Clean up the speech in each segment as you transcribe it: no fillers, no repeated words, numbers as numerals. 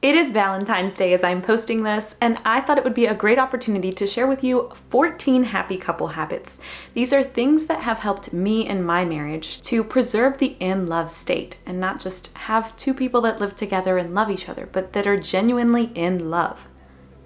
It is Valentine's Day as I'm posting this, and I thought it would be a great opportunity to share with you 14 happy couple habits. These are things that have helped me in my marriage to preserve the in-love state and not just have two people that live together and love each other, but that are genuinely in love.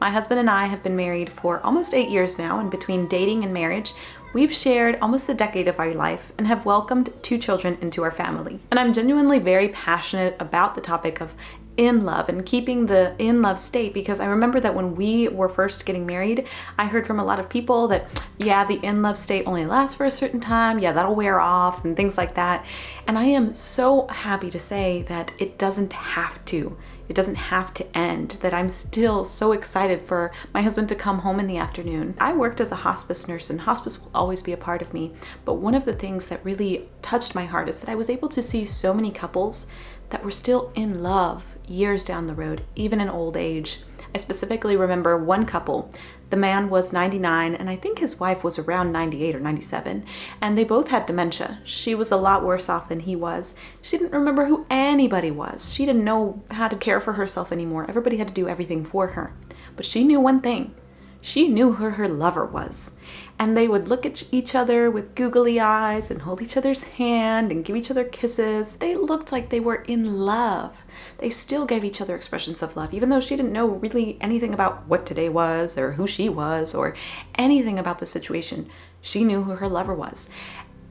My husband and I have been married for almost 8 years now, and between dating and marriage, we've shared almost a decade of our life and have welcomed 2 children into our family. And I'm genuinely very passionate about the topic of in love and keeping the in love state, because I remember that when we were first getting married, I heard from a lot of people that, yeah, the in love state only lasts for a certain time, yeah, that'll wear off and things like that. And I am so happy to say that it doesn't have to. It doesn't have to end, that I'm still so excited for my husband to come home in the afternoon. I worked as a hospice nurse, and hospice will always be a part of me, but one of the things that really touched my heart is that I was able to see so many couples that were still in love years down the road, even in old age. I specifically remember one couple. The man was 99 and I think his wife was around 98 or 97, and they both had dementia. She was a lot worse off than he was. She didn't remember who anybody was. She didn't know how to care for herself anymore. Everybody had to do everything for her. But she knew one thing. She knew who her lover was. And they would look at each other with googly eyes and hold each other's hand and give each other kisses. They looked like they were in love. They still gave each other expressions of love, even though she didn't know really anything about what today was or who she was or anything about the situation. She knew who her lover was.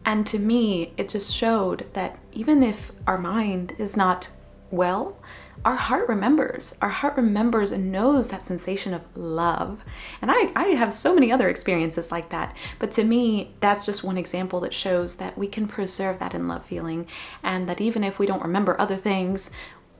And to me, it just showed that even if our mind is not well, our heart remembers. Our heart remembers and knows that sensation of love. And I have so many other experiences like that. But to me, that's just one example that shows that we can preserve that in love feeling, and that even if we don't remember other things,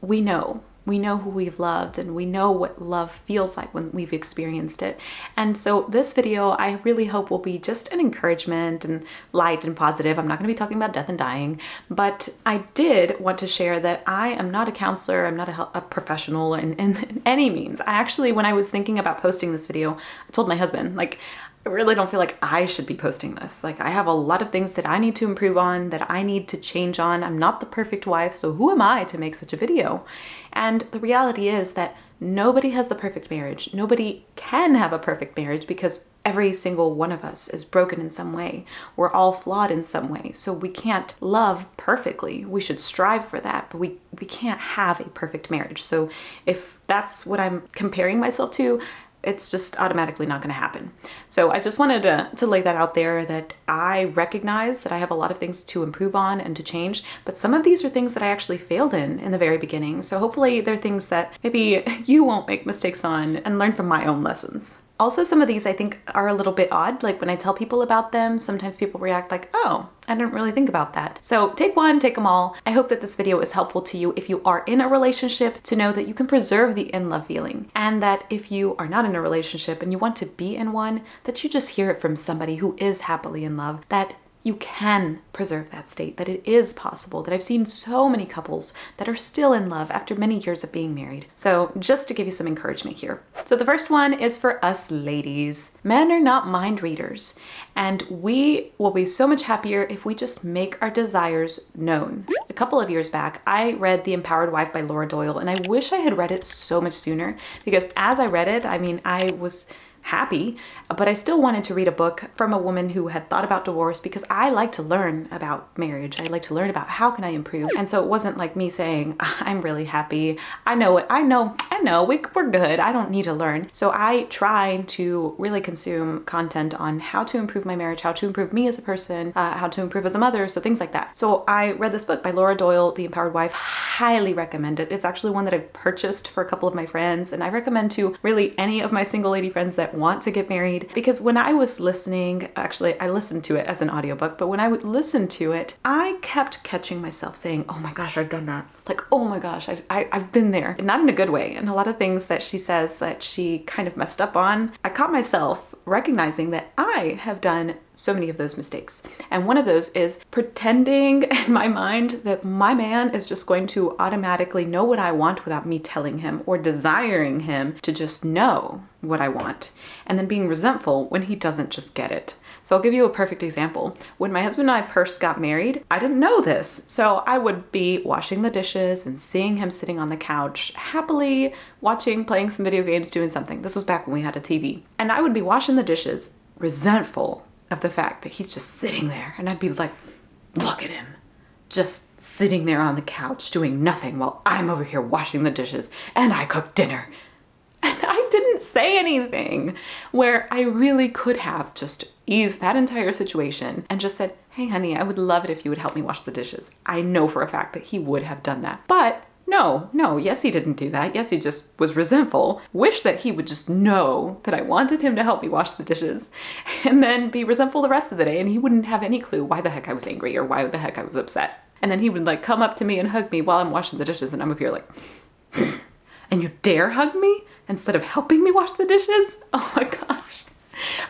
we know who we've loved, and we know what love feels like when we've experienced it. And so this video, I really hope, will be just an encouragement and light and positive. I'm not going to be talking about death and dying, but I did want to share that I am not a counselor. I'm not a professional in any means. I actually, when I was thinking about posting this video, I told my husband, like, I really don't feel like I should be posting this. Like, I have a lot of things that I need to improve on, that I need to change on. I'm not the perfect wife, so who am I to make such a video? And the reality is that nobody has the perfect marriage. Nobody can have a perfect marriage because every single one of us is broken in some way. We're all flawed in some way. So we can't love perfectly. We should strive for that, but we can't have a perfect marriage. So if that's what I'm comparing myself to, it's just automatically not going to happen. So I just wanted to lay that out there, that I recognize that I have a lot of things to improve on and to change, but some of these are things that I actually failed in the very beginning. So hopefully they're things that maybe you won't make mistakes on and learn from my own lessons. Also, some of these I think are a little bit odd. Like when I tell people about them, sometimes people react like, oh, I didn't really think about that. So take one, take them all. I hope that this video is helpful to you if you are in a relationship, to know that you can preserve the in-love feeling, and that if you are not in a relationship and you want to be in one, that you just hear it from somebody who is happily in love, that you can preserve that state, that it is possible, that I've seen so many couples that are still in love after many years of being married. So just to give you some encouragement here. So the first one is for us ladies. Men are not mind readers, and we will be so much happier if we just make our desires known. A couple of years back, I read The Empowered Wife by Laura Doyle, and I wish I had read it so much sooner, because as I read it, I mean, I was happy, but I still wanted to read a book from a woman who had thought about divorce, because I like to learn about marriage. I like to learn about how can I improve. And so it wasn't like me saying, I'm really happy. I know it. I know, we're good. I don't need to learn. So I tried to really consume content on how to improve my marriage, how to improve me as a person, how to improve as a mother, so things like that. So I read this book by Laura Doyle, The Empowered Wife. Highly recommend it. It's actually one that I've purchased for a couple of my friends, and I recommend to really any of my single lady friends that want to get married, because when I was listening, actually I listened to it as an audiobook, but when I would listen to it, I kept catching myself saying, oh my gosh, I've done that. Like, oh my gosh, I've been there. Not in a good way. And a lot of things that she says that she kind of messed up on, I caught myself recognizing that I have done so many of those mistakes. And one of those is pretending in my mind that my man is just going to automatically know what I want without me telling him, or desiring him to just know what I want, and then being resentful when he doesn't just get it. So I'll give you a perfect example. When my husband and I first got married, I didn't know this. So I would be washing the dishes dishes and seeing him sitting on the couch, happily watching, playing some video games, doing something. This was back when we had a TV. And I would be washing the dishes, resentful of the fact that he's just sitting there. And I'd be like, look at him, just sitting there on the couch doing nothing while I'm over here washing the dishes and I cook dinner. And I didn't say anything, where I really could have just eased that entire situation and just said, hey honey, I would love it if you would help me wash the dishes. I know for a fact that he would have done that. But no, yes, he didn't do that. Yes, he just was resentful. Wish that he would just know that I wanted him to help me wash the dishes and then be resentful the rest of the day, and he wouldn't have any clue why the heck I was angry or why the heck I was upset. And then he would like come up to me and hug me while I'm washing the dishes, and I'm up here like, and you dare hug me instead of helping me wash the dishes? Oh my gosh.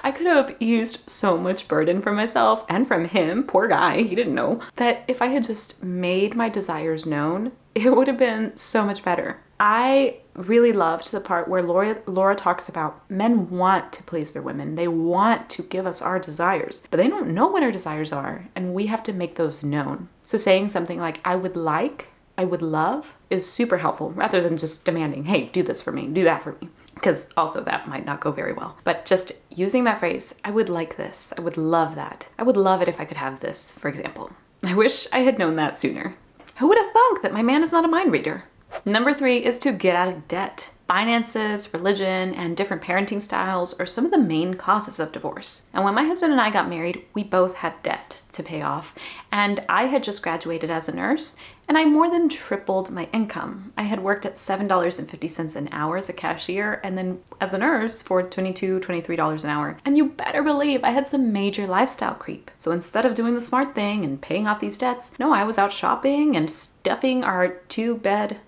I could have eased so much burden from myself and from him, poor guy, he didn't know, that if I had just made my desires known, it would have been so much better. I really loved the part where Laura talks about men want to please their women. They want to give us our desires, but they don't know what our desires are, and we have to make those known. So saying something like, I would love, is super helpful, rather than just demanding, hey, do this for me, do that for me. Because also that might not go very well. But just using that phrase, I would like this, I would love that. I would love it if I could have this, for example. I wish I had known that sooner. Who would have thunk that my man is not a mind reader? Number 3 is to get out of debt. Finances, religion, and different parenting styles are some of the main causes of divorce. And when my husband and I got married, we both had debt to pay off. And I had just graduated as a nurse, and I more than tripled my income. I had worked at $7.50 an hour as a cashier, and then as a nurse for $22, $23 an hour. And you better believe I had some major lifestyle creep. So instead of doing the smart thing and paying off these debts, no, I was out shopping and stuffing our 3-bed,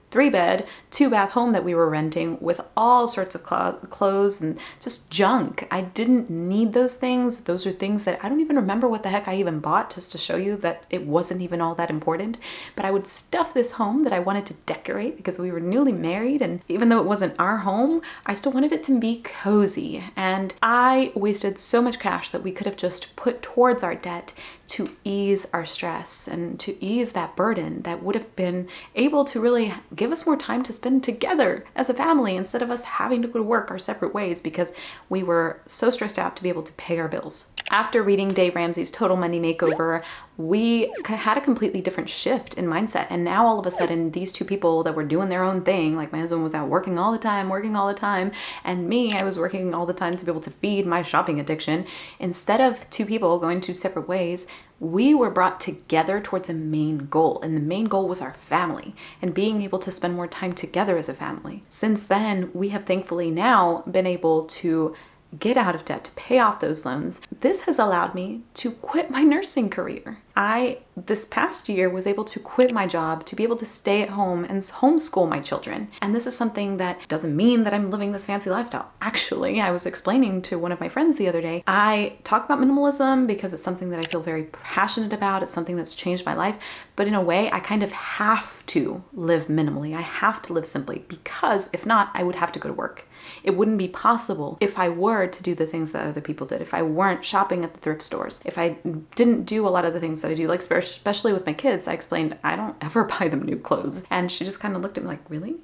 2-bath home that we were renting with all sorts of clothes and just junk. I didn't need those things. Those are things that I don't even remember what the heck I even bought, just to show you that it wasn't even all that important. But I would stuff this home that I wanted to decorate because we were newly married, and even though it wasn't our home, I still wanted it to be cozy. And I wasted so much cash that we could have just put towards our debt to ease our stress and to ease that burden that would have been able to really give us more time to spend together as a family instead of us having to go to work our separate ways because we were so stressed out to be able to pay our bills. After reading Dave Ramsey's Total Money Makeover, we had a completely different shift in mindset. And now all of a sudden, these two people that were doing their own thing, like my husband was out working all the time, and me, I was working all the time to be able to feed my shopping addiction. Instead of two people going two separate ways, we were brought together towards a main goal, and the main goal was our family and being able to spend more time together as a family. Since then, we have thankfully now been able to get out of debt, to pay off those loans. This has allowed me to quit my nursing career. I, this past year, was able to quit my job to be able to stay at home and homeschool my children. And this is something that doesn't mean that I'm living this fancy lifestyle. Actually, I was explaining to one of my friends the other day, I talk about minimalism because it's something that I feel very passionate about. It's something that's changed my life. But in a way, I kind of have to live minimally. I have to live simply because if not, I would have to go to work. It wouldn't be possible if I were to do the things that other people did, if I weren't shopping at the thrift stores, if I didn't do a lot of the things that I do, like especially with my kids. I explained, I don't ever buy them new clothes. And she just kind of looked at me like, really?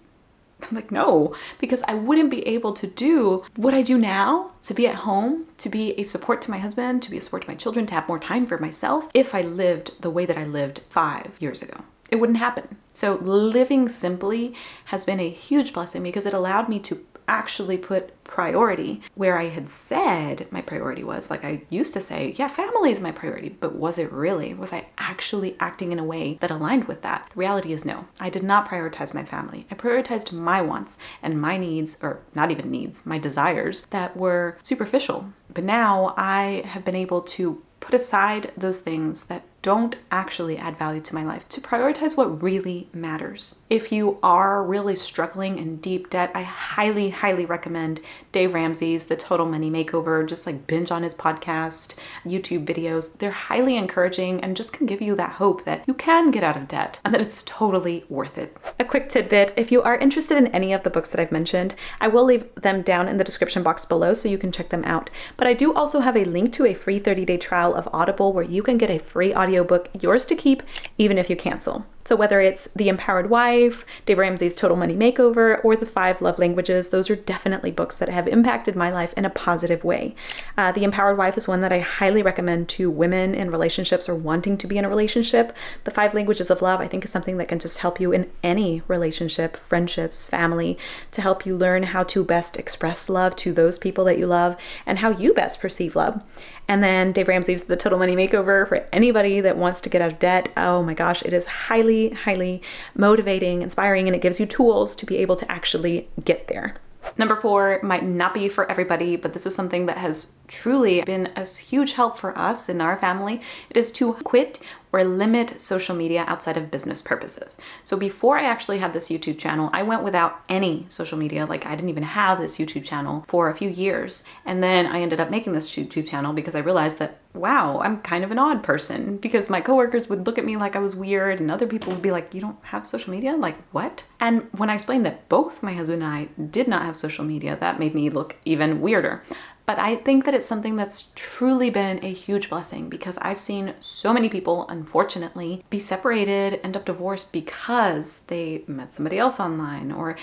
I'm like, no, because I wouldn't be able to do what I do now, to be at home, to be a support to my husband, to be a support to my children, to have more time for myself, if I lived the way that I lived 5 years ago. It wouldn't happen. So living simply has been a huge blessing because it allowed me to actually put priority where I had said my priority was. Like I used to say, yeah, family is my priority, but was it really? Was I actually acting in a way that aligned with that? The reality is no, I did not prioritize my family. I prioritized my wants and my needs, or not even needs, my desires that were superficial. But now I have been able to put aside those things that don't actually add value to my life to prioritize what really matters. If you are really struggling in deep debt, I highly, highly recommend Dave Ramsey's The Total Money Makeover. Just like binge on his podcast, YouTube videos. They're highly encouraging and just can give you that hope that you can get out of debt and that it's totally worth it. A quick tidbit, if you are interested in any of the books that I've mentioned, I will leave them down in the description box below so you can check them out. But I do also have a link to a free 30-day trial of Audible where you can get a free audiobook, yours to keep, even if you cancel. So whether it's The Empowered Wife, Dave Ramsey's Total Money Makeover, or The 5 Love Languages, those are definitely books that have impacted my life in a positive way. The Empowered Wife is one that I highly recommend to women in relationships or wanting to be in a relationship. The 5 Languages of Love, I think, is something that can just help you in any relationship, friendships, family, to help you learn how to best express love to those people that you love and how you best perceive love. And then Dave Ramsey's The Total Money Makeover for anybody that wants to get out of debt. Oh my gosh, it is highly, highly motivating, inspiring, and it gives you tools to be able to actually get there. Number 4 might not be for everybody, but this is something that has truly been a huge help for us in our family. It is to quit or limit social media outside of business purposes. So before I actually had this YouTube channel, I went without any social media. Like, I didn't even have this YouTube channel for a few years. And then I ended up making this YouTube channel because I realized that, wow, I'm kind of an odd person, because my coworkers would look at me like I was weird and other people would be like, you don't have social media? Like, what? And when I explained that both my husband and I did not have social media, that made me look even weirder. But I think that it's something that's truly been a huge blessing, because I've seen so many people, unfortunately, be separated, end up divorced because they met somebody else online. Or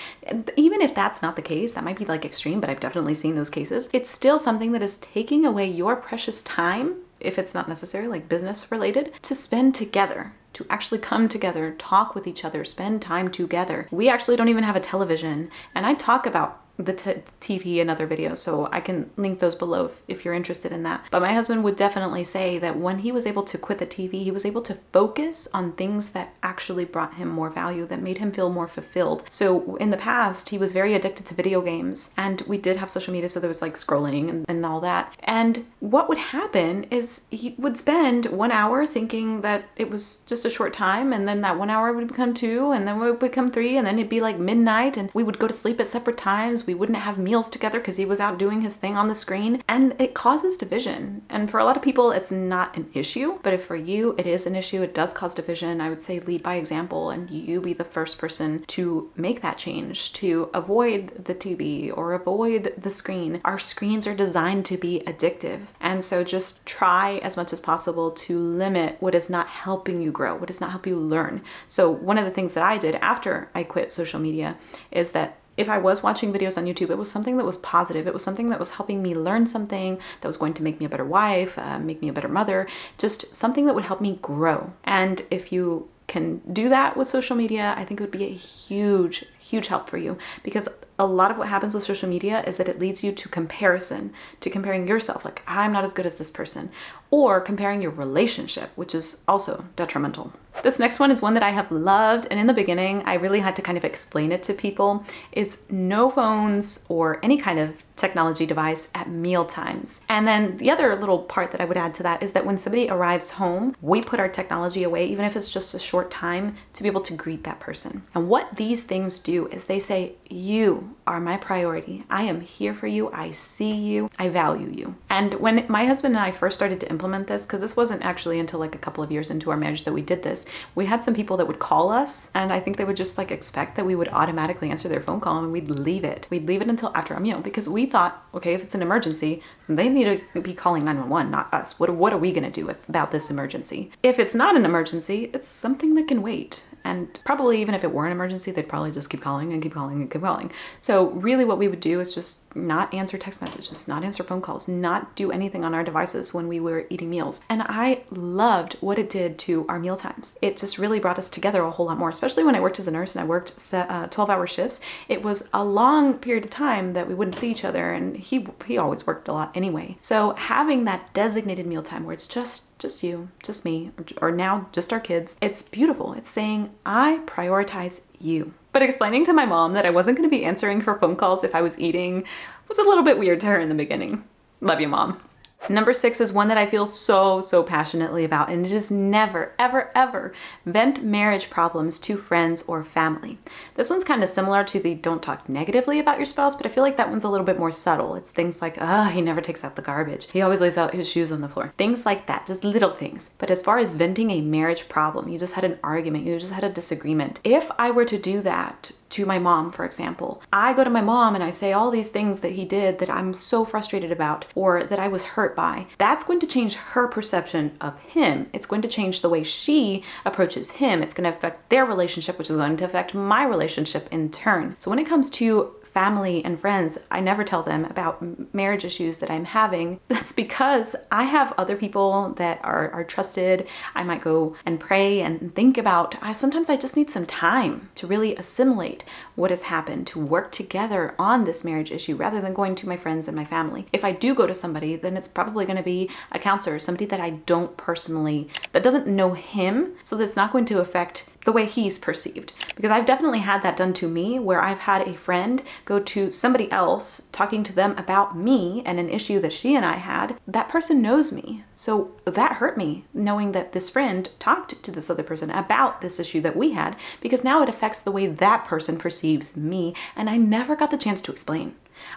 even if that's not the case, that might be like extreme, but I've definitely seen those cases. It's still something that is taking away your precious time, if it's not necessarily like business related, to spend together, to actually come together, talk with each other, spend time together. We actually don't even have a television, and I talk about the TV and other videos, so I can link those below if you're interested in that. But my husband would definitely say that when he was able to quit the TV, he was able to focus on things that actually brought him more value, that made him feel more fulfilled. So in the past, he was very addicted to video games, and we did have social media, so there was like scrolling and all that. And what would happen is he would spend 1 hour thinking that it was just a short time, and then that 1 hour would become 2, and then it would become 3, and then it'd be like midnight, and we would go to sleep at separate times. We wouldn't have meals together because he was out doing his thing on the screen, and it causes division. And for a lot of people, it's not an issue, but if for you it is an issue, it does cause division. I would say lead by example, and you be the first person to make that change, to avoid the TV or avoid the screen. Our screens are designed to be addictive, and so just try as much as possible to limit what is not helping you grow, what does not help you learn. So one of the things that I did after I quit social media is that if I was watching videos on YouTube, it was something that was positive. It was something that was helping me learn something that was going to make me a better wife, make me a better mother, just something that would help me grow. And if you can do that with social media, I think it would be a huge, huge help for you, because a lot of what happens with social media is that it leads you to comparison, to comparing yourself, like, I'm not as good as this person, or comparing your relationship, which is also detrimental. This next one is one that I have loved, and in the beginning, I really had to kind of explain it to people. It's no phones or any kind of technology device at meal times. And then the other little part that I would add to that is that when somebody arrives home, we put our technology away, even if it's just a short time, to be able to greet that person. And what these things do is they say, you are my priority. I am here for you. I see you. I value you. And when my husband and I first started to implement this, because this wasn't actually until like a couple of years into our marriage that we did this, we had some people that would call us, and I think they would just like expect that we would automatically answer their phone call, and we'd leave it. We'd leave it until after our meal, because we thought, okay, if it's an emergency, they need to be calling 911, not us. What are we going to do about this emergency? If it's not an emergency, it's something that can wait. And probably even if it were an emergency, they'd probably just keep calling and keep calling and keep calling. So really what we would do is just not answer text messages, not answer phone calls, not do anything on our devices when we were eating meals. And I loved what it did to our meal times. It just really brought us together a whole lot more, especially when I worked as a nurse and I worked 12-hour shifts. It was a long period of time that we wouldn't see each other, and he always worked a lot anyway. So having that designated mealtime where it's just you, just me, or now just our kids, it's beautiful. It's saying, I prioritize you. But explaining to my mom that I wasn't going to be answering her phone calls if I was eating was a little bit weird to her in the beginning. Love you, Mom. Number 6 is one that I feel so passionately about, and it is never, ever, ever vent marriage problems to friends or family. This one's kind of similar to the don't talk negatively about your spouse, but I feel like that one's a little bit more subtle. It's things like, he never takes out the garbage. He always lays out his shoes on the floor. Things like that, just little things. But as far as venting a marriage problem, you just had an argument, you just had a disagreement. If I were to do that to my mom, for example. I go to my mom and I say all these things that he did that I'm so frustrated about or that I was hurt by. That's going to change her perception of him. It's going to change the way she approaches him. It's going to affect their relationship, which is going to affect my relationship in turn. So when it comes to family and friends, I never tell them about marriage issues that I'm having. That's because I have other people that are trusted. I might go and pray and think about, sometimes I just need some time to really assimilate what has happened, to work together on this marriage issue rather than going to my friends and my family. If I do go to somebody, then it's probably going to be a counselor, somebody that I don't personally, that doesn't know him, so that's not going to affect the way he's perceived. Because I've definitely had that done to me, where I've had a friend go to somebody else talking to them about me and an issue that she and I had. That person knows me. So that hurt me, knowing that this friend talked to this other person about this issue that we had, because now it affects the way that person perceives me, and I never got the chance to explain.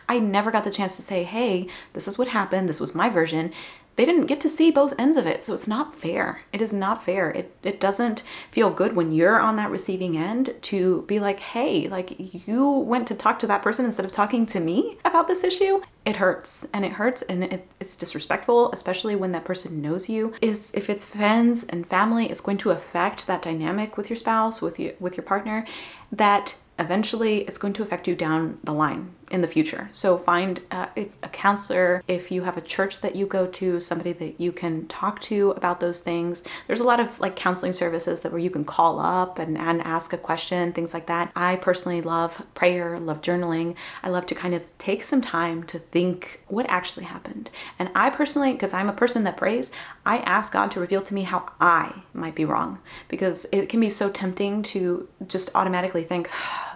I never got the chance to say, hey, this is what happened, this was my version. They didn't get to see both ends of it, so it's not fair. It is not fair. It doesn't feel good when you're on that receiving end to be like, hey, like you went to talk to that person instead of talking to me about this issue. It hurts, and it's disrespectful, especially when that person knows you. If it's friends and family, it's going to affect that dynamic with your spouse, with your partner, that eventually it's going to affect you down the line in the future. So find a counselor. If you have a church that you go to, somebody that you can talk to about those things. There's a lot of like counseling services where you can call up and ask a question, things like that. I personally love prayer, love journaling. I love to kind of take some time to think what actually happened. And I personally, because I'm a person that prays, I ask God to reveal to me how I might be wrong, because it can be so tempting to just automatically think,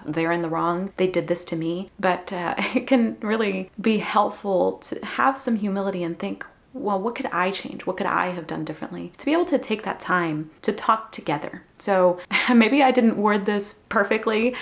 they're in the wrong, they did this to me. But it can really be helpful to have some humility and think, well, what could I change? What could I have done differently? To be able to take that time to talk together. So maybe I didn't word this perfectly.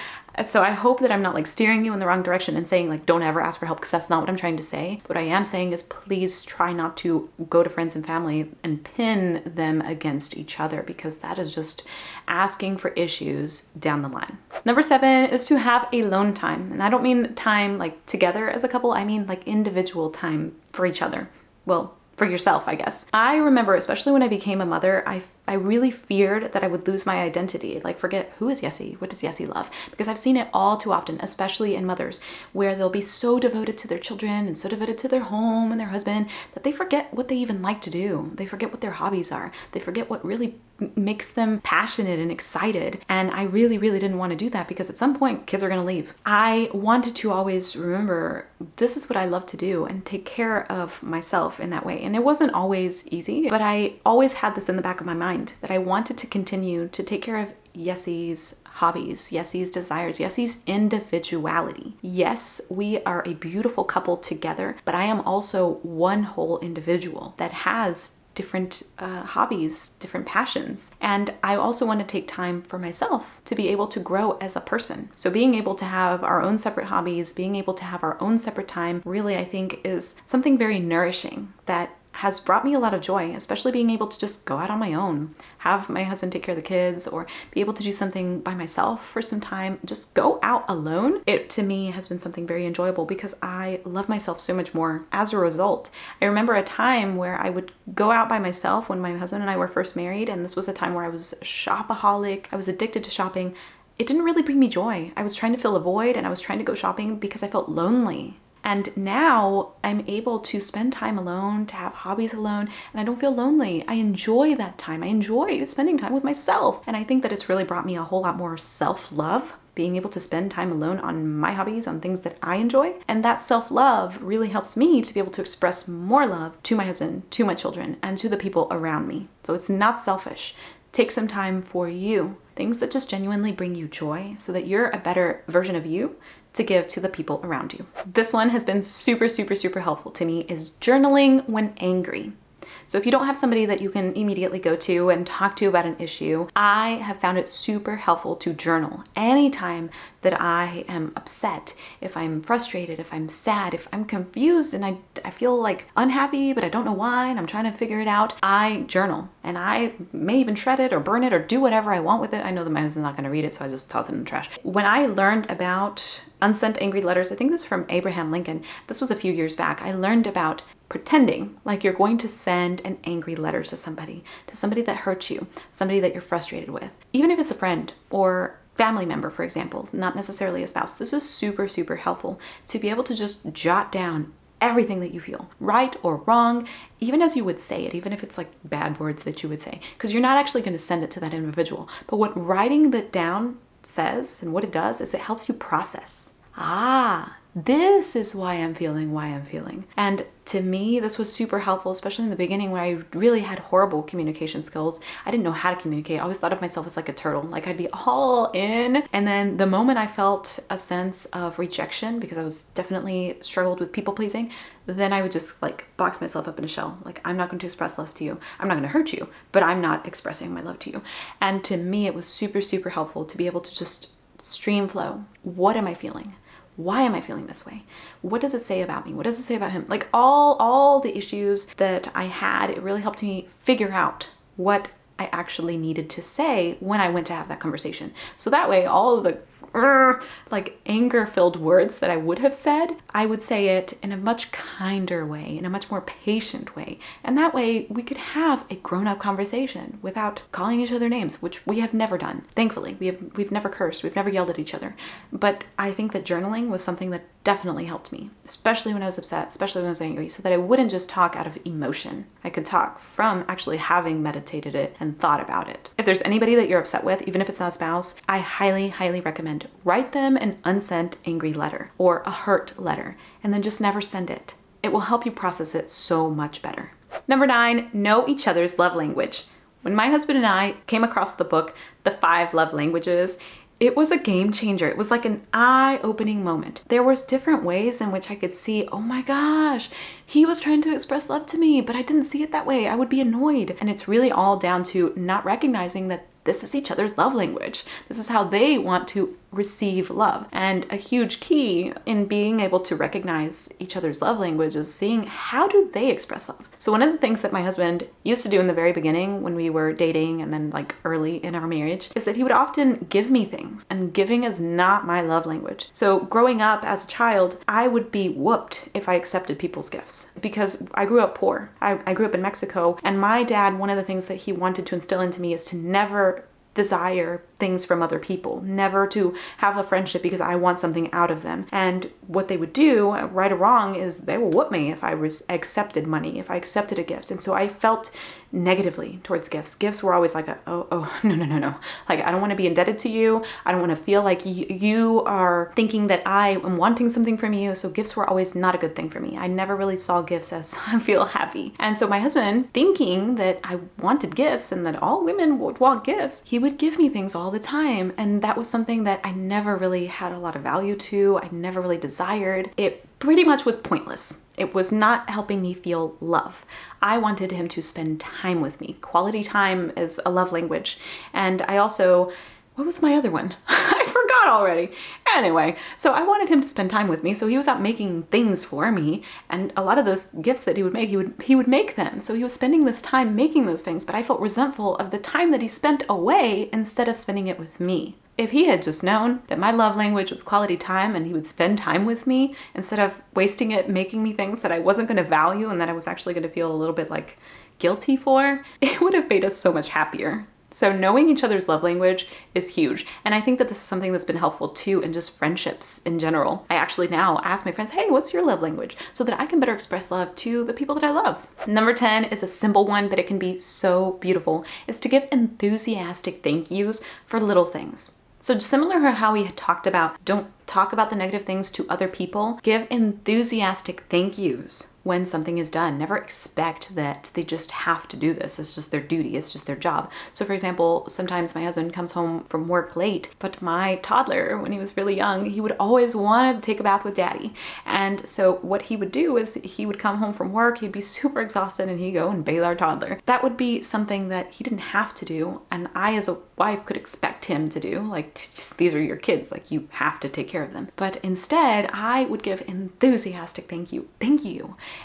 So I hope that I'm not like steering you in the wrong direction and saying like, don't ever ask for help, because that's not what I'm trying to say. What I am saying is please try not to go to friends and family and pin them against each other, because that is just asking for issues down the line. Number 7 is to have alone time. And I don't mean time like together as a couple. I mean like individual time for each other. Well, for yourself, I guess. I remember, especially when I became a mother, I really feared that I would lose my identity. Like, forget, who is Yessie? What does Yessie love? Because I've seen it all too often, especially in mothers, where they'll be so devoted to their children and so devoted to their home and their husband that they forget what they even like to do. They forget what their hobbies are. They forget what really makes them passionate and excited. And I really, really didn't want to do that, because at some point kids are going to leave. I wanted to always remember this is what I love to do and take care of myself in that way. And it wasn't always easy, but I always had this in the back of my mind that I wanted to continue to take care of Yessie's hobbies, Yessie's desires, Yessie's individuality. Yes, we are a beautiful couple together, but I am also one whole individual that has different hobbies, different passions. And I also want to take time for myself to be able to grow as a person. So being able to have our own separate hobbies, being able to have our own separate time, really I think is something very nourishing that has brought me a lot of joy, especially being able to just go out on my own, have my husband take care of the kids, or be able to do something by myself for some time, just go out alone. It to me has been something very enjoyable, because I love myself so much more as a result. I remember a time where I would go out by myself when my husband and I were first married, and this was a time where I was a shopaholic. I was addicted to shopping. It didn't really bring me joy. I was trying to fill a void, and I was trying to go shopping because I felt lonely. And now I'm able to spend time alone, to have hobbies alone, and I don't feel lonely. I enjoy that time. I enjoy spending time with myself. And I think that it's really brought me a whole lot more self-love, being able to spend time alone on my hobbies, on things that I enjoy. And that self-love really helps me to be able to express more love to my husband, to my children, and to the people around me. So it's not selfish. Take some time for you, things that just genuinely bring you joy, so that you're a better version of you to give to the people around you. This one has been super, super, super helpful to me, is journaling when angry. So if you don't have somebody that you can immediately go to and talk to about an issue, I have found it super helpful to journal. Anytime that I am upset, if I'm frustrated, if I'm sad, if I'm confused and I feel like unhappy, but I don't know why, and I'm trying to figure it out, I journal. And I may even shred it or burn it or do whatever I want with it. I know that my husband's not gonna read it, so I just toss it in the trash. When I learned about unsent angry letters, I think this is from Abraham Lincoln. This was a few years back. I learned about pretending like you're going to send an angry letter to somebody that hurt you, somebody that you're frustrated with. Even if it's a friend or family member, for example, not necessarily a spouse. This is super, super helpful to be able to just jot down everything that you feel, right or wrong, even as you would say it, even if it's like bad words that you would say, because you're not actually going to send it to that individual. But what writing that down says and what it does is it helps you process. This is why I'm feeling. And to me, this was super helpful, especially in the beginning when I really had horrible communication skills. I didn't know how to communicate. I always thought of myself as like a turtle, like I'd be all in. And then the moment I felt a sense of rejection, because I was definitely struggled with people pleasing, then I would just like box myself up in a shell. Like, I'm not going to express love to you. I'm not going to hurt you, but I'm not expressing my love to you. And to me, it was super, super helpful to be able to just stream flow. What am I feeling? Why am I feeling this way? What does it say about me? What does it say about him? Like all the issues that I had, it really helped me figure out what I actually needed to say when I went to have that conversation. So that way, all of the like anger-filled words that I would have said, I would say it in a much kinder way, in a much more patient way. And that way we could have a grown-up conversation without calling each other names, which we have never done. Thankfully, we've never cursed, we've never yelled at each other. But I think that journaling was something that definitely helped me, especially when I was upset, especially when I was angry, so that I wouldn't just talk out of emotion. I could talk from actually having meditated it and thought about it. If there's anybody that you're upset with, even if it's not a spouse, I highly, highly recommend write them an unsent angry letter or a hurt letter, and then just never send it. It will help you process it so much better. Number 9, know each other's love language. When my husband and I came across the book, The 5 Love Languages, it was a game changer. It was like an eye-opening moment. There was different ways in which I could see, oh my gosh, he was trying to express love to me, but I didn't see it that way. I would be annoyed. And it's really all down to not recognizing that this is each other's love language. This is how they want to receive love. And a huge key in being able to recognize each other's love language is seeing how do they express love. So one of the things that my husband used to do in the very beginning when we were dating and then like early in our marriage is that he would often give me things, and giving is not my love language. So growing up as a child, I would be whooped if I accepted people's gifts because I grew up poor. I grew up in Mexico, and my dad, one of the things that he wanted to instill into me is to never desire things from other people, never to have a friendship because I want something out of them. And what they would do, right or wrong, is they will whoop me if I accepted money, if I accepted a gift. And so I felt negatively towards gifts. Gifts were always like, no. Like, I don't want to be indebted to you. I don't want to feel like you are thinking that I am wanting something from you. So gifts were always not a good thing for me. I never really saw gifts as I feel happy. And so my husband, thinking that I wanted gifts and that all women would want gifts, he would give me things all the time. And that was something that I never really had a lot of value to. I never really desired. It pretty much was pointless. It was not helping me feel love. I wanted him to spend time with me. Quality time is a love language. And I also, what was my other one? I forgot already. Anyway, so I wanted him to spend time with me. So he was out making things for me. And a lot of those gifts that he would make, he would make them. So he was spending this time making those things, but I felt resentful of the time that he spent away instead of spending it with me. If he had just known that my love language was quality time and he would spend time with me instead of wasting it making me things that I wasn't going to value and that I was actually going to feel a little bit like guilty for, it would have made us so much happier. So knowing each other's love language is huge. And I think that this is something that's been helpful too in just friendships in general. I actually now ask my friends, hey, what's your love language? So that I can better express love to the people that I love. Number 10 is a simple one, but it can be so beautiful, is to give enthusiastic thank yous for little things. So similar to how we had talked about, don't talk about the negative things to other people, give enthusiastic thank yous when something is done. Never expect that they just have to do this. It's just their duty. It's just their job. So for example, sometimes my husband comes home from work late, but my toddler, when he was really young, he would always want to take a bath with daddy. And so what he would do is he would come home from work, he'd be super exhausted, and he'd go and bathe our toddler. That would be something that he didn't have to do, and I as a wife could expect him to do. Like, just, these are your kids, like you have to take care of them. But instead, I would give enthusiastic thank you.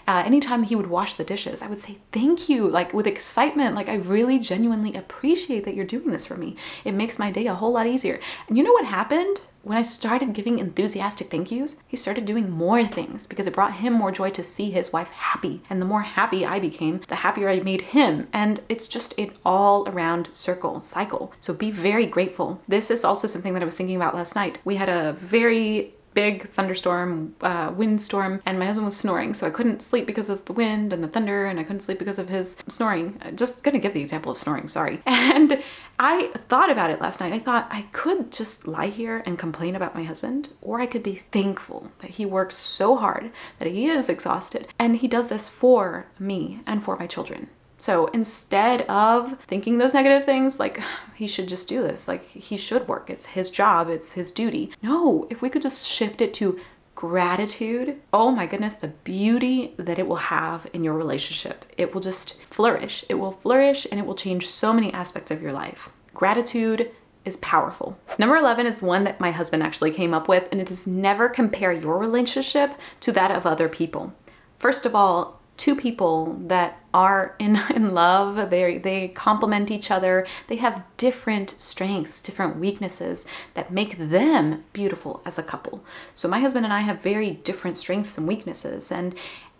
Anytime he would wash the dishes, I would say thank you, like with excitement, like I really genuinely appreciate that you're doing this for me. It makes my day a whole lot easier. And you know what happened? When I started giving enthusiastic thank yous, he started doing more things because it brought him more joy to see his wife happy. And the more happy I became, the happier I made him. And it's just an all around cycle. So be very grateful. This is also something that I was thinking about last night. We had a very big thunderstorm, windstorm, and my husband was snoring, so I couldn't sleep because of the wind and the thunder, and I couldn't sleep because of his snoring. Just gonna give the example of snoring, sorry. And I thought about it last night. I thought I could just lie here and complain about my husband, or I could be thankful that he works so hard, that he is exhausted, and he does this for me and for my children. So instead of thinking those negative things, like he should just do this, like he should work, it's his job, it's his duty. No, if we could just shift it to gratitude, oh my goodness, the beauty that it will have in your relationship. It will just flourish. It will flourish and it will change so many aspects of your life. Gratitude is powerful. Number 11 is one that my husband actually came up with, and it is never compare your relationship to that of other people. First of all, two people that are in love, they complement each other, they have different strengths, different weaknesses that make them beautiful as a couple. So my husband and I have very different strengths and weaknesses, and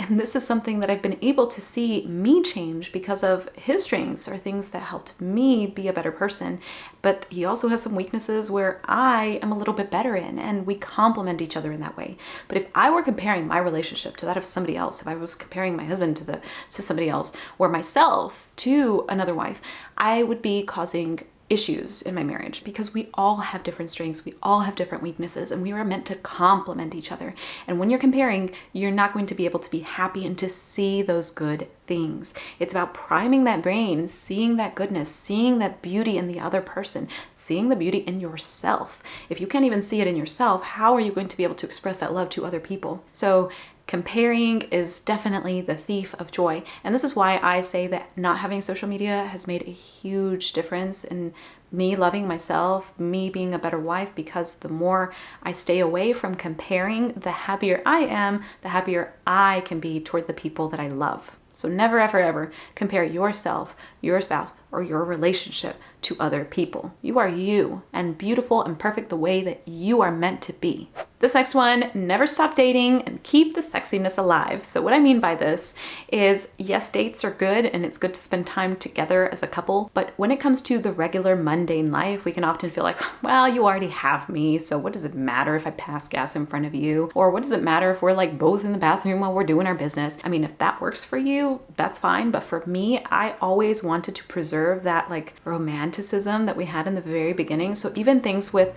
this is something that I've been able to see me change because of his strengths are things that helped me be a better person, but he also has some weaknesses where I am a little bit better in, and we complement each other in that way. But if I were comparing my relationship to that of somebody else, if I was comparing my husband to somebody else, or myself to another wife, I would be causing issues in my marriage, because we all have different strengths, we all have different weaknesses, and we are meant to complement each other. And when you're comparing, you're not going to be able to be happy and to see those good things. It's about priming that brain, seeing that goodness, seeing that beauty in the other person, seeing the beauty in yourself. If you can't even see it in yourself, how are you going to be able to express that love to other people? So comparing is definitely the thief of joy. And this is why I say that not having social media has made a huge difference in me loving myself, me being a better wife, because the more I stay away from comparing, the happier I am, the happier I can be toward the people that I love. So never, ever, ever compare yourself, your spouse, or your relationship to other people. You are you, and beautiful and perfect the way that you are meant to be. This next one, never stop dating and keep the sexiness alive. So what I mean by this is, yes, dates are good and it's good to spend time together as a couple, but when it comes to the regular mundane life, we can often feel like, well, you already have me, so what does it matter if I pass gas in front of you? Or what does it matter if we're like both in the bathroom while we're doing our business? I mean, if that works for you, that's fine, but for me, I always wanted to preserve that like romanticism that we had in the very beginning. So even things with,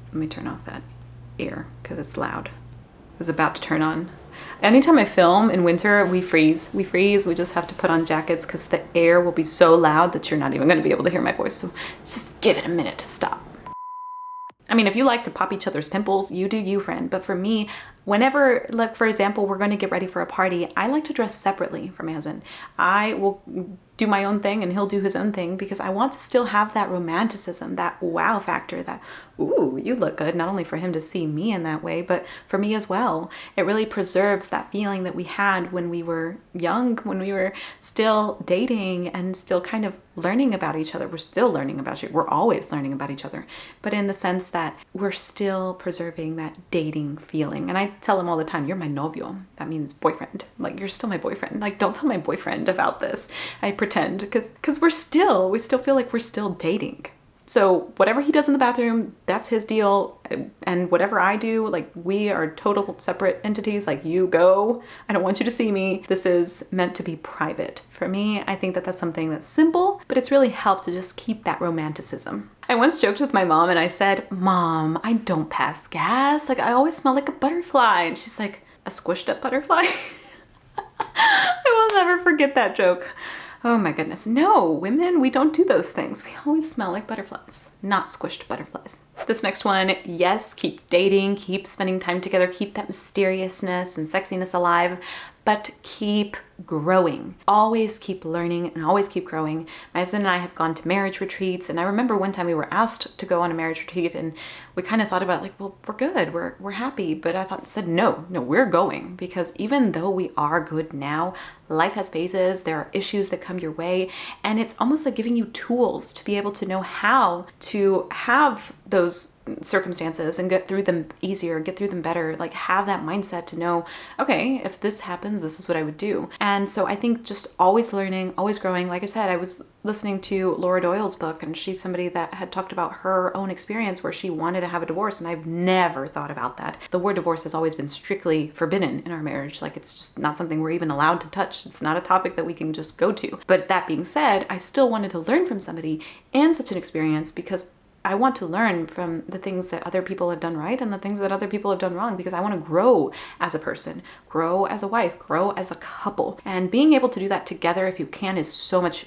let me turn off that ear because it's loud. It was about to turn on. Anytime I film in winter, we freeze. We just have to put on jackets because the air will be so loud that you're not even going to be able to hear my voice. So just give it a minute to stop. I mean, if you like to pop each other's pimples, you do you, friend. But for me, whenever, like for example, we're going to get ready for a party, I like to dress separately from my husband. I will do my own thing and he'll do his own thing, because I want to still have that romanticism, that wow factor, that, ooh, you look good, not only for him to see me in that way, but for me as well. It really preserves that feeling that we had when we were young, when we were still dating and still kind of learning about each other. We're still learning about each other. We're always learning about each other, but in the sense that we're still preserving that dating feeling. And I tell him all the time, you're my novio. That means boyfriend. Like, you're still my boyfriend. Like, don't tell my boyfriend about this. I pretend, because we still feel like we're still dating. So whatever he does in the bathroom, that's his deal. And whatever I do, like, we are total separate entities. Like, you go, I don't want you to see me. This is meant to be private. For me, I think that that's something that's simple, but it's really helped to just keep that romanticism. I once joked with my mom and I said, Mom, I don't pass gas. Like, I always smell like a butterfly. And she's like, a squished up butterfly? I will never forget that joke. Oh my goodness. No, women, we don't do those things. We always smell like butterflies, not squished butterflies. This next one, yes, keep dating, keep spending time together, keep that mysteriousness and sexiness alive, but keep growing. Always keep learning and always keep growing. My husband and I have gone to marriage retreats, and I remember one time we were asked to go on a marriage retreat, and we kind of thought about like, well, we're good, we're happy, but I said no, we're going, because even though we are good now, life has phases, there are issues that come your way, and it's almost like giving you tools to be able to know how to have those circumstances and get through them easier, get through them better, like have that mindset to know, okay, if this happens, this is what I would do. And so I think just always learning, always growing. Like I said, I was listening to Laura Doyle's book, and she's somebody that had talked about her own experience where she wanted to have a divorce, and I've never thought about that. The word divorce has always been strictly forbidden in our marriage. Like it's just not something we're even allowed to touch. It's not a topic that we can just go to. But that being said, I still wanted to learn from somebody in such an experience, because I want to learn from the things that other people have done right and the things that other people have done wrong, because I want to grow as a person, grow as a wife, grow as a couple. And being able to do that together, if you can, is so much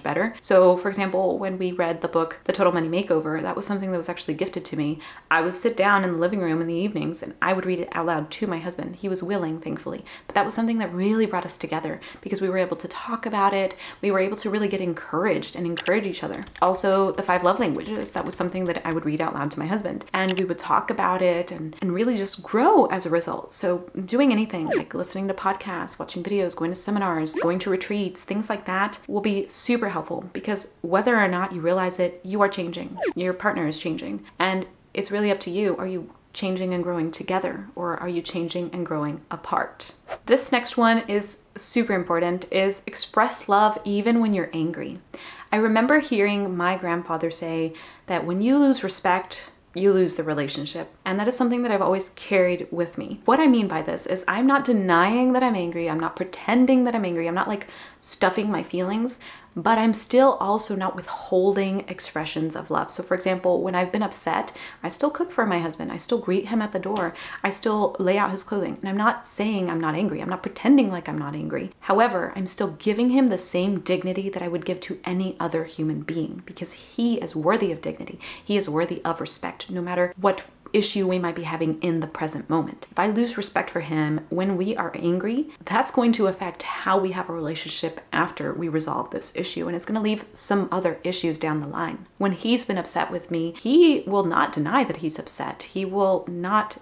better. So for example, when we read the book, The Total Money Makeover, that was something that was actually gifted to me. I would sit down in the living room in the evenings and I would read it out loud to my husband. He was willing, thankfully, but that was something that really brought us together, because we were able to talk about it. We were able to really get encouraged and encourage each other. Also, the 5 love languages, that was something that I would read out loud to my husband, and we would talk about it and really just grow as a result. So doing anything like listening to podcasts, watching videos, going to seminars, going to retreats, things like that will be super helpful, because whether or not you realize it, you are changing. Your partner is changing, and it's really up to you. Are you changing and growing together, or are you changing and growing apart? This next one is super important, is express love even when you're angry. I remember hearing my grandfather say that when you lose respect, you lose the relationship. And that is something that I've always carried with me. What I mean by this is I'm not denying that I'm angry. I'm not pretending that I'm angry. I'm not like stuffing my feelings, but I'm still also not withholding expressions of love. So for example, when I've been upset, I still cook for my husband. I still greet him at the door. I still lay out his clothing. And I'm not saying I'm not angry. I'm not pretending like I'm not angry. However, I'm still giving him the same dignity that I would give to any other human being, because he is worthy of dignity. He is worthy of respect, no matter what issue we might be having in the present moment. If I lose respect for him when we are angry, that's going to affect how we have a relationship after we resolve this issue, and it's going to leave some other issues down the line. When he's been upset with me, he will not deny that he's upset. He will not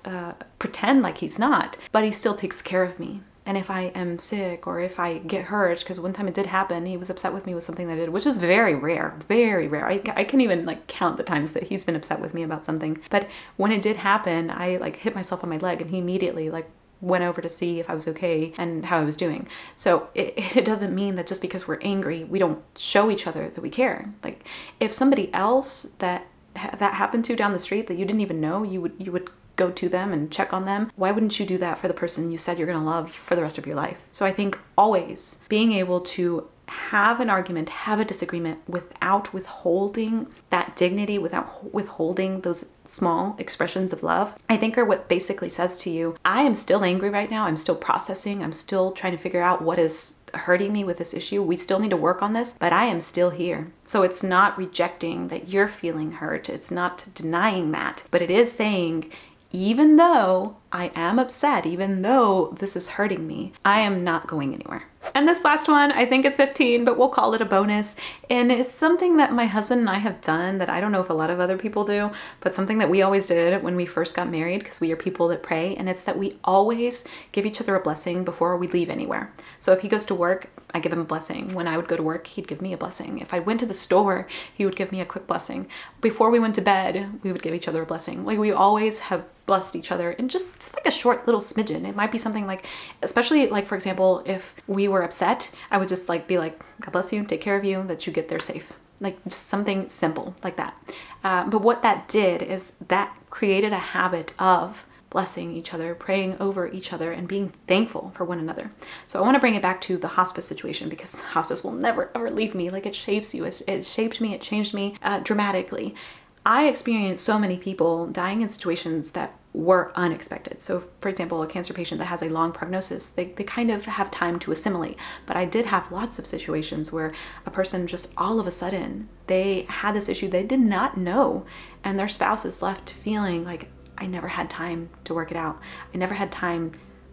pretend like he's not, but he still takes care of me. And if I am sick or if I get hurt, because one time it did happen, he was upset with me with something that I did, which is very rare, very rare. I can't even like count the times that he's been upset with me about something. But when it did happen, I like hit myself on my leg, and he immediately like went over to see if I was okay and how I was doing. So it doesn't mean that just because we're angry, we don't show each other that we care. Like if somebody else that happened to down the street that you didn't even know, you would go to them and check on them. Why wouldn't you do that for the person you said you're going to love for the rest of your life? So I think always being able to have an argument, have a disagreement without withholding that dignity, without withholding those small expressions of love, I think are what basically says to you, I am still angry right now. I'm still processing. I'm still trying to figure out what is hurting me with this issue. We still need to work on this, but I am still here. So it's not rejecting that you're feeling hurt. It's not denying that, but it is saying, even though I am upset, even though this is hurting me, I am not going anywhere. And this last one, I think is 15, but we'll call it a bonus. And it's something that my husband and I have done that I don't know if a lot of other people do, but something that we always did when we first got married, because we are people that pray. And it's that we always give each other a blessing before we leave anywhere. So if he goes to work, I give him a blessing. When I would go to work, he'd give me a blessing. If I went to the store, he would give me a quick blessing. Before we went to bed, we would give each other a blessing. Like we always have blessed each other in just like a short little smidgen. It might be something like, especially like, for example, if we were upset, I would just like be like, God bless you, take care of you, that you get there safe. Like just something simple like that. But what that did is that created a habit of blessing each other, praying over each other, and being thankful for one another. So I want to bring it back to the hospice situation, because hospice will never ever leave me. Like it shapes you. It shaped me. It changed me dramatically. I experienced so many people dying in situations that were unexpected. So for example, a cancer patient that has a long prognosis, they kind of have time to assimilate. But I did have lots of situations where a person just all of a sudden, they had this issue they did not know, and their spouse is left feeling like, I never had time to work it out. I never had time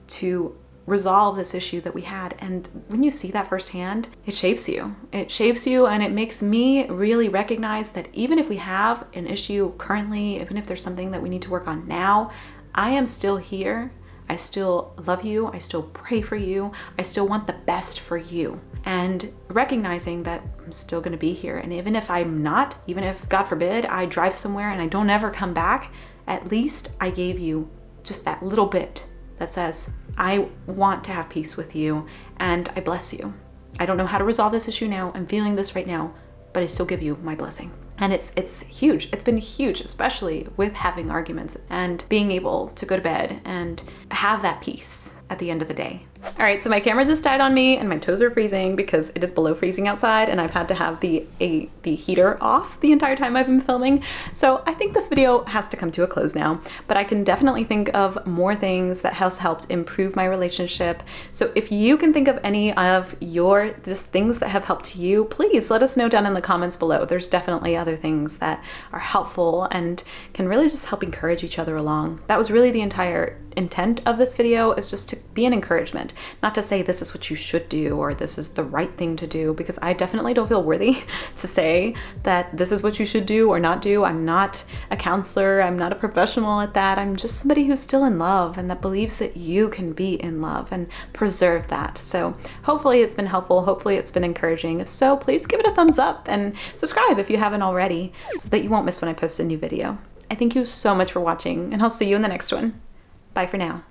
to resolve this issue that we had. And when you see that firsthand, it shapes you. It shapes you, and it makes me really recognize that even if we have an issue currently, even if there's something that we need to work on now, I am still here. I still love you. I still pray for you. I still want the best for you. And recognizing that I'm still going to be here. And even if I'm not, even if, God forbid, I drive somewhere and I don't ever come back, at least I gave you just that little bit that says, I want to have peace with you and I bless you. I don't know how to resolve this issue now. I'm feeling this right now, but I still give you my blessing. And it's huge. It's been huge, especially with having arguments and being able to go to bed and have that peace at the end of the day. All right, so my camera just died on me and my toes are freezing because it is below freezing outside, and I've had to have the heater off the entire time I've been filming. So I think this video has to come to a close now, but I can definitely think of more things that has helped improve my relationship. So if you can think of any of just things that have helped you, please let us know down in the comments below. There's definitely other things that are helpful and can really just help encourage each other along. That was really the entire intent of this video, is just to be an encouragement, not to say this is what you should do or this is the right thing to do, because I definitely don't feel worthy to say that this is what you should do or not do. I'm not a counselor. I'm not a professional at that. I'm just somebody who's still in love and that believes that you can be in love and preserve that. So hopefully it's been helpful. Hopefully it's been encouraging. If so, please give it a thumbs up and subscribe if you haven't already so that you won't miss when I post a new video. I thank you so much for watching, and I'll see you in the next one. Bye for now.